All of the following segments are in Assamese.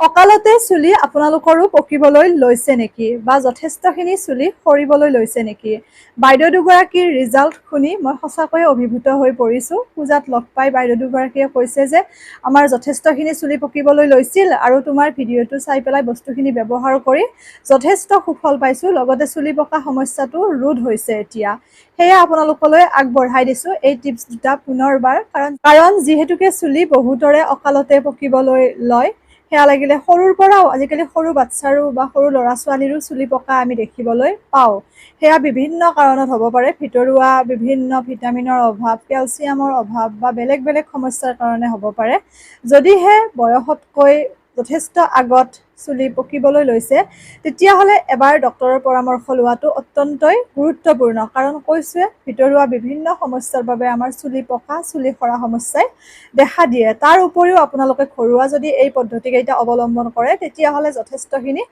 অকালতে চুলি আপোনালোকৰো পকিবলৈ লৈছে নেকি বা যথেষ্টখিনি চুলি সৰিবলৈ লৈছে নেকি? বাইদেউ দুগৰাকীৰ ৰিজাল্ট শুনি মই সঁচাকৈয়ে অভিভূত হৈ পৰিছোঁ। পূজাত লগ পাই বাইদেউ দুগৰাকীয়ে কৈছে যে আমাৰ যথেষ্টখিনি চুলি পকিবলৈ লৈছিল আৰু তোমাৰ ভিডিঅ'টো চাই পেলাই বস্তুখিনি ব্যৱহাৰ কৰি যথেষ্ট সুফল পাইছোঁ, লগতে চুলি পকা সমস্যাটো ৰোধ হৈছে এতিয়া। সেয়া আপোনালোকলৈ আগবঢ়াই দিছোঁ এই টিপছ দুটা পুনৰবাৰ, কাৰণ যিহেতুকে চুলি বহুতৰে অকালতে পকিবলৈ লয়। সেয়া লাগিলে সৰুৰ পৰাও, আজিকালি সৰু বাচ্চাৰো বা সৰু ল'ৰা ছোৱালীৰো চুলি পকা আমি দেখিবলৈ পাওঁ। সেয়া বিভিন্ন কাৰণত হ'ব পাৰে, ভিতৰুৱা বিভিন্ন ভিটামিনৰ অভাৱ, কেলছিয়ামৰ অভাৱ বা বেলেগ বেলেগ সমস্যাৰ কাৰণে হ'ব পাৰে। যদিহে বয়সতকৈ যথেষ্ট আগত চুলি পকিবলৈ লৈছে, তেতিয়াহ'লে এবাৰ ডক্তৰৰ পৰামৰ্শ লোৱাটো অত্যন্তই গুৰুত্বপূৰ্ণ। কাৰণ কৈছোৱে, ভিতৰুৱা বিভিন্ন সমস্যাৰ বাবে আমাৰ চুলি পকা, চুলি সৰা সমস্যাই দেখা দিয়ে। তাৰ উপৰিও আপোনালোকে ঘৰুৱা যদি এই পদ্ধতিকেইটা অৱলম্বন কৰে, তেতিয়াহ'লে যথেষ্টখিনি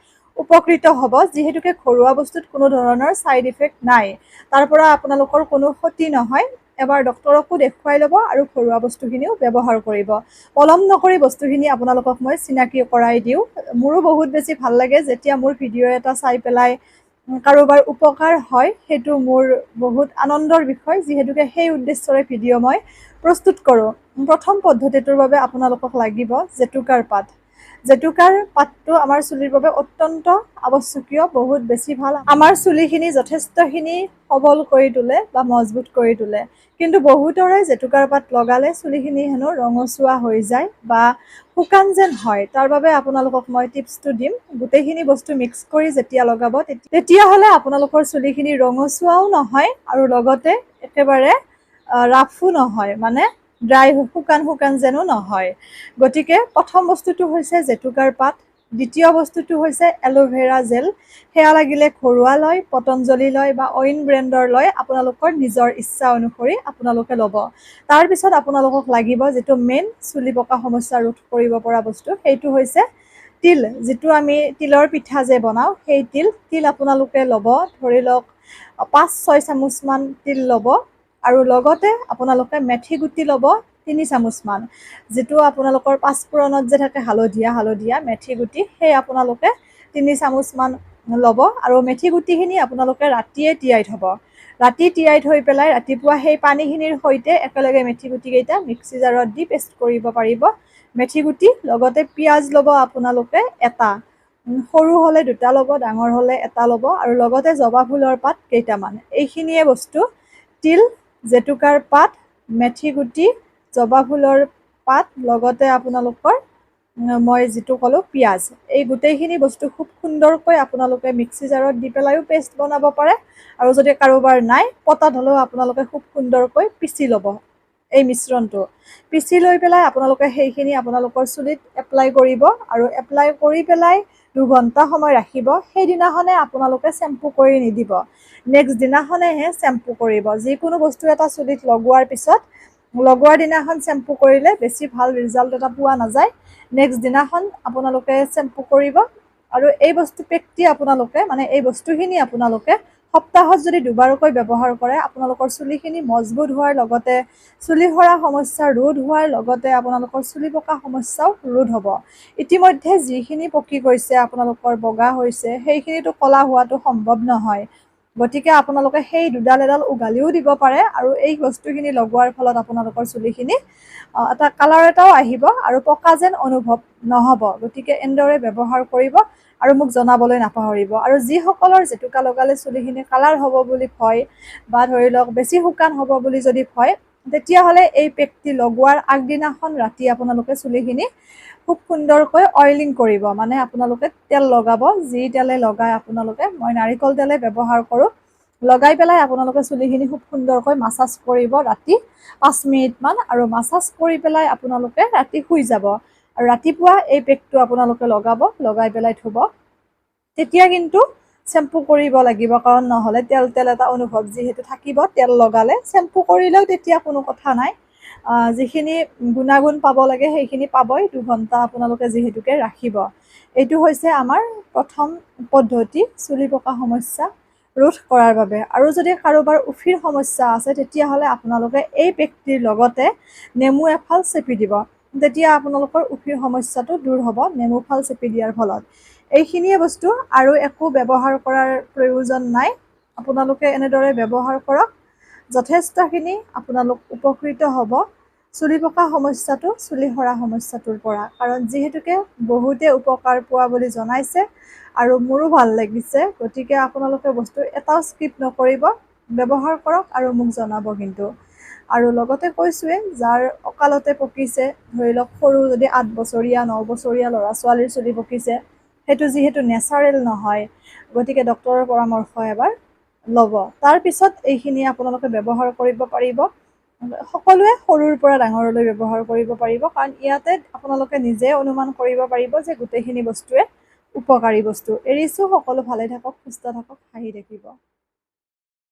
উপকৃত হ'ব। যিহেতুকে ঘৰুৱা বস্তুত কোনো ধৰণৰ ছাইড ইফেক্ট নাই, তাৰ পৰা আপোনালোকৰ কোনো ক্ষতি নহয়। এবাৰ ডক্তৰকো দেখুৱাই ল'ব আৰু ঘৰুৱা বস্তুখিনিও ব্যৱহাৰ কৰিব। পলম নকৰি বস্তুখিনি আপোনালোকক মই চিনাকি কৰাই দিওঁ। মোৰো বহুত বেছি ভাল লাগে যেতিয়া মোৰ ভিডিঅ' এটা চাই পেলাই কাৰোবাৰ উপকাৰ হয়, সেইটো মোৰ বহুত আনন্দৰ বিষয়। যিহেতুকে সেই উদ্দেশ্যৰে ভিডিঅ' মই প্ৰস্তুত কৰোঁ। প্ৰথম পদ্ধতিটোৰ বাবে আপোনালোকক লাগিব জেতুকাৰ পাত। জেতুকাৰ পাতটো আমাৰ চুলিৰ বাবে অত্যন্ত আৱশ্যকীয়, বহুত বেছি ভাল। আমাৰ চুলিখিনি যথেষ্টখিনি সবল কৰি তোলে বা মজবুত কৰি তোলে। কিন্তু বহুতৰে জেতুকাৰ পাত লগালে চুলিখিনি হেনো ৰঙচুৱা হৈ যায় বা শুকান যেন হয়। তাৰ বাবে আপোনালোকক মই টিপছটো দিম, গোটেইখিনি বস্তু মিক্স কৰি যেতিয়া লগাব, তেতিয়াহ'লে আপোনালোকৰ চুলিখিনি ৰঙচুৱাও নহয় আৰু লগতে একেবাৰে ৰাফো নহয়, মানে ড্ৰাই শুকান শুকান যেনো নহয়। গতিকে প্ৰথম বস্তুটো হৈছে জেতুকাৰ পাত, দ্বিতীয় বস্তুটো হৈছে এল'ভেৰা জেল। সেয়া লাগিলে ঘৰুৱা লয়, পতঞ্জলি লয় বা অইন ব্ৰেণ্ডৰ লয়, আপোনালোকৰ নিজৰ ইচ্ছা অনুসৰি আপোনালোকে ল'ব। তাৰপিছত আপোনালোকক লাগিব যিটো মেইন চুলি পকা সমস্যা ৰোধ কৰিব পৰা বস্তু, সেইটো হৈছে তিল। যিটো আমি তিলৰ পিঠা যে বনাওঁ, সেই তিল আপোনালোকে ল'ব। ধৰি লওক 5-6 চামুচমান তিল ল'ব আৰু লগতে আপোনালোকে মেথি গুটি ল'ব 3 চামুচমান। যিটো আপোনালোকৰ পাঁচফোৰণত যে থাকে হালধীয়া মেথি গুটি, সেই আপোনালোকে 3 চামুচমান ল'ব আৰু মেথি গুটিখিনি আপোনালোকে ৰাতিয়ে তিয়াই থ'ব। ৰাতি তিয়াই থৈ পেলাই ৰাতিপুৱা সেই পানীখিনিৰ সৈতে একেলগে মেথি গুটিকেইটা মিক্সি জাৰত দি পেষ্ট কৰিব পাৰিব। মেথি গুটি লগতে পিঁয়াজ ল'ব আপোনালোকে এটা, সৰু হ'লে 2টা ল'ব, ডাঙৰ হ'লে এটা ল'ব আৰু লগতে জবা ফুলৰ পাত কেইটামান। এইখিনিয়ে বস্তু, তিল, জেতুকাৰ পাত, মেথি গুটি, জবা ফুলৰ পাত, লগতে আপোনালোকৰ মই যিটো ক'লোঁ পিঁয়াজ। এই গোটেইখিনি বস্তু খুব সুন্দৰকৈ আপোনালোকে মিক্সি জাৰত দি পেলাইও পেষ্ট বনাব পাৰে আৰু যদি কাৰোবাৰ নাই, পটাত হ'লেও আপোনালোকে খুব সুন্দৰকৈ পিচি ল'ব এই মিশ্ৰণটো। পিচি লৈ পেলাই আপোনালোকে সেইখিনি আপোনালোকৰ চুলিত এপ্লাই কৰিব আৰু এপ্লাই কৰি পেলাই 2 ঘণ্টা সময় ৰাখিব। সেইদিনাখনে আপোনালোকে চেম্পু কৰি নিদিব, নেক্সট দিনাখনেহে চেম্পু কৰিব। যিকোনো বস্তু এটা চুলিত লগোৱাৰ পিছত লগোৱাৰ দিনাখন চেম্পু কৰিলে বেছি ভাল ৰিজাল্ট এটা পোৱা নাযায়। নেক্সট দিনাখন আপোনালোকে চেম্পু কৰিব আৰু এই বস্তুখিনি আপোনালোকে সপ্তাহত যদি 2বাৰকৈ ব্যৱহাৰ কৰে, আপোনালোকৰ চুলিখিনি মজবুত হোৱাৰ লগতে চুলি সৰা সমস্যা ৰোধ হোৱাৰ লগতে আপোনালোকৰ চুলি পকা সমস্যাও ৰোধ হ'ব। ইতিমধ্যে যিখিনি পকি গৈছে, আপোনালোকৰ বগা হৈছে, সেইখিনিতো ক'লা হোৱাটো সম্ভৱ নহয়। গতিকে আপোনালোকে সেই দুডাল এডাল উঘালিও দিব পাৰে আৰু এই বস্তুখিনি লগোৱাৰ ফলত আপোনালোকৰ চুলিখিনি এটা কালাৰ এটাও আহিব আৰু পকা যেন অনুভৱ নহ'ব। গতিকে এনেদৰে ব্যৱহাৰ কৰিব আৰু মোক জনাবলৈ নাপাহৰিব। আৰু যিসকলৰ জেতুকা লগালে চুলিখিনি কালাৰ হ'ব বুলি ভয় বা ধৰি লওক বেছি শুকান হ'ব বুলি যদি ভয়, তেতিয়াহ'লে এই পেকটি লগোৱাৰ আগদিনাখন ৰাতি আপোনালোকে চুলিখিনি খুব সুন্দৰকৈ অইলিং কৰিব। মানে আপোনালোকে তেল লগাব, যি তেলে লগাই আপোনালোকে, মই নাৰিকল তেলে ব্যৱহাৰ কৰোঁ। লগাই পেলাই আপোনালোকে চুলিখিনি খুব সুন্দৰকৈ মাছাজ কৰিব ৰাতি 5 মিনিটমান আৰু মাছাজ কৰি পেলাই আপোনালোকে ৰাতি শুই যাব আৰু ৰাতিপুৱা এই পেকটো আপোনালোকে লগাব, লগাই পেলাই ধুব। তেতিয়া কিন্তু চেম্পু কৰিব লাগিব, কাৰণ নহ'লে তেল এটা অনুভৱ যিহেতু থাকিব। তেল লগালে চেম্পু কৰিলেও তেতিয়া কোনো কথা নাই, যিখিনি গুণাগুণ পাব লাগে সেইখিনি পাবই। 2 ঘণ্টা আপোনালোকে যিহেতুকে ৰাখিব। এইটো হৈছে আমাৰ প্ৰথম পদ্ধতি চুলি পকা সমস্যা ৰোধ কৰাৰ বাবে। আৰু যদি কাৰোবাৰ উফিৰ সমস্যা আছে, তেতিয়াহ'লে আপোনালোকে এই পেকটিৰ লগতে নেমু এফাল চেপি দিব। তেতিয়া আপোনালোকৰ উফিৰ সমস্যাটো দূৰ হ'ব নেমু ফাল চেপি দিয়াৰ ফলত। এইখিনিয়ে বস্তু, আৰু একো ব্যৱহাৰ কৰাৰ প্ৰয়োজন নাই। আপোনালোকে এনেদৰে ব্যৱহাৰ কৰক, যথেষ্টখিনি আপোনালোক উপকৃত হ'ব চুলি পকা সমস্যাটো, চুলি সৰা সমস্যাটোৰ পৰা। কাৰণ যিহেতুকে বহুতে উপকাৰ পোৱা বুলি জনাইছে আৰু মোৰো ভাল লাগিছে, গতিকে আপোনালোকে বস্তু এটাও স্কিপ নকৰিব, ব্যৱহাৰ কৰক আৰু মোক জনাব কিন্তু। আৰু লগতে কৈছোঁৱে, যাৰ অকালতে পকিছে, ধৰি লওক সৰু যদি 8 বছৰীয়া 9 বছৰীয়া ল'ৰা ছোৱালীৰ চুলি পকিছে, সেইটো যিহেতু নেচাৰেল নহয়, গতিকে ডক্তৰৰ পৰামৰ্শ এবাৰ ল'ব। তাৰপিছত এইখিনি আপোনালোকে ব্যৱহাৰ কৰিব পাৰিব। সকলোৱে সৰুৰ পৰা ডাঙৰলৈ ব্যৱহাৰ কৰিব পাৰিব, কাৰণ ইয়াতে আপোনালোকে নিজে অনুমান কৰিব পাৰিব যে গোটেইখিনি বস্তুৱে উপকাৰী বস্তু। এৰিছোঁ, সকলো ভালে থাকক, সুস্থ থাকক, হাঁহি থাকিব।